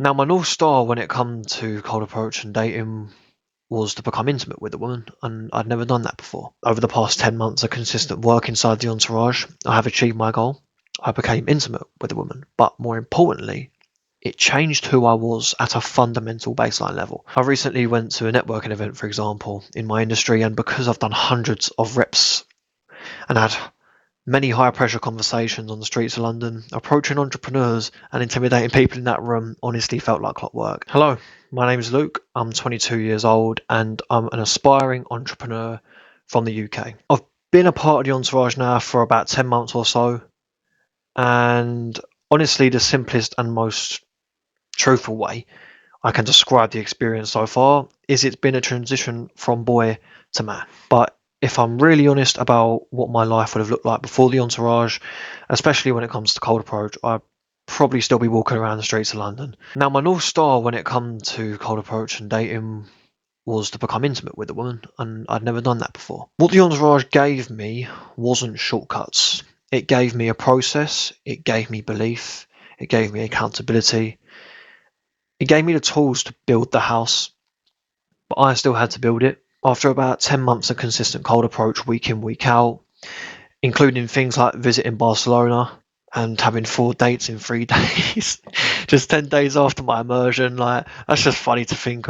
Now, my North Star when it come to cold approach and dating was to become intimate with a woman, and I'd never done that before. Over the past 10 months of consistent work inside the Entourage, I have achieved my goal. I became intimate with a woman, but more importantly, it changed who I was at a fundamental baseline level. I recently went to a networking event, for example, in my industry, and because I've done hundreds of reps and had many high pressure conversations on the streets of London, approaching entrepreneurs and intimidating people in that room honestly felt like clockwork. Hello, my name is Luke. I'm 22 years old and I'm an aspiring entrepreneur from the UK. I've been a part of the Entourage now for about 10 months or so, and honestly, the simplest and most truthful way I can describe the experience so far is it's been a transition from boy to man. But if I'm really honest about what my life would have looked like before the Entourage, especially when it comes to cold approach, I'd probably still be walking around the streets of London. Now, my North Star when it come to cold approach and dating was to become intimate with a woman, and I'd never done that before. What the Entourage gave me wasn't shortcuts. It gave me a process, it gave me belief, it gave me accountability, it gave me the tools to build the house, but I still had to build it. After about 10 months of consistent cold approach week in, week out, including things like visiting Barcelona and having 4 dates in 3 days, just 10 days after my immersion, like that's just funny to think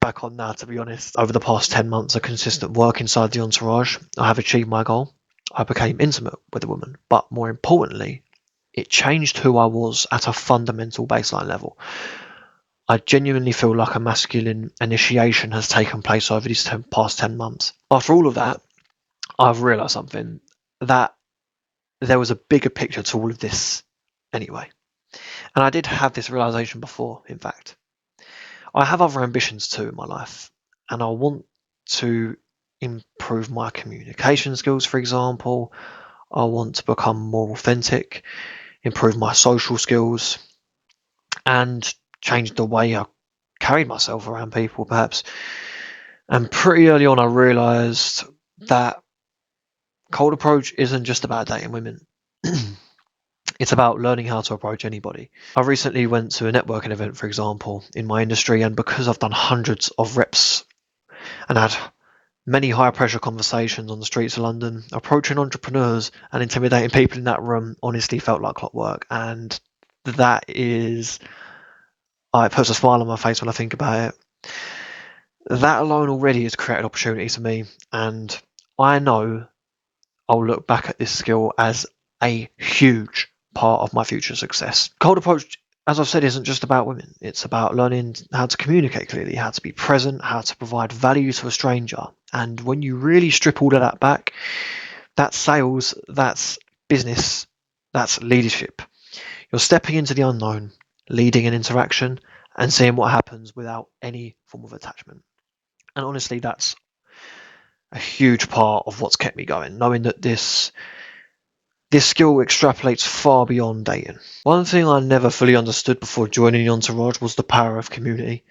back on now, to be honest. Over the past 10 months of consistent work inside the Entourage, I have achieved my goal. I became intimate with a woman, but more importantly, it changed who I was at a fundamental baseline level. I genuinely feel like a masculine initiation has taken place over these past 10 months. After all of that, I've realised something, that there was a bigger picture to all of this anyway. And I did have this realisation before, in fact. I have other ambitions too in my life, and I want to improve my communication skills, for example. I want to become more authentic, improve my social skills, and change the way I carried myself around people, perhaps. And pretty early on, I realised that cold approach isn't just about dating women. It's about learning how to approach anybody. I recently went to a networking event, for example, in my industry, and because I've done hundreds of reps and had many high pressure conversations on the streets of London, approaching entrepreneurs and intimidating people in that room honestly felt like clockwork. And that is, it puts a smile on my face when I think about it. That alone already has created opportunities for me, and I know I'll look back at this skill as a huge part of my future success. Cold approach, as I've said, isn't just about women. It's about learning how to communicate clearly, how to be present, how to provide value to a stranger. And when you really strip all of that back, that's sales, that's business, that's leadership. You're stepping into the unknown, leading an interaction, and seeing what happens without any form of attachment. And honestly, that's a huge part of what's kept me going, knowing that this skill extrapolates far beyond dating. One thing I never fully understood before joining the Entourage was the power of community.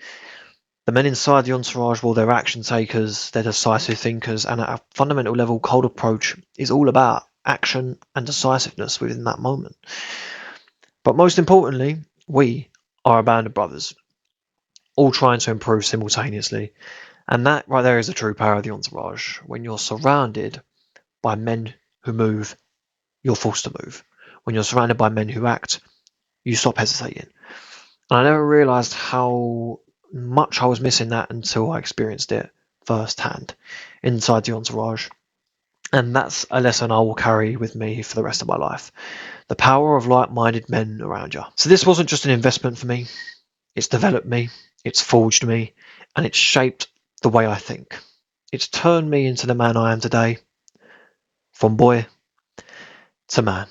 The men inside the Entourage, well, they're action takers, they're decisive thinkers, and at a fundamental level, cold approach is all about action and decisiveness within that moment. But most importantly, we are a band of brothers, all trying to improve simultaneously. And that right there is the true power of the Entourage. When you're surrounded by men who move, you're forced to move. When you're surrounded by men who act, you stop hesitating. And I never realised how much I was missing that until I experienced it firsthand inside the Entourage. And that's a lesson I will carry with me for the rest of my life. The power of like-minded men around you. So this wasn't just an investment for me. It's developed me, it's forged me, and it's shaped the way I think. It's turned me into the man I am today, from boy to man.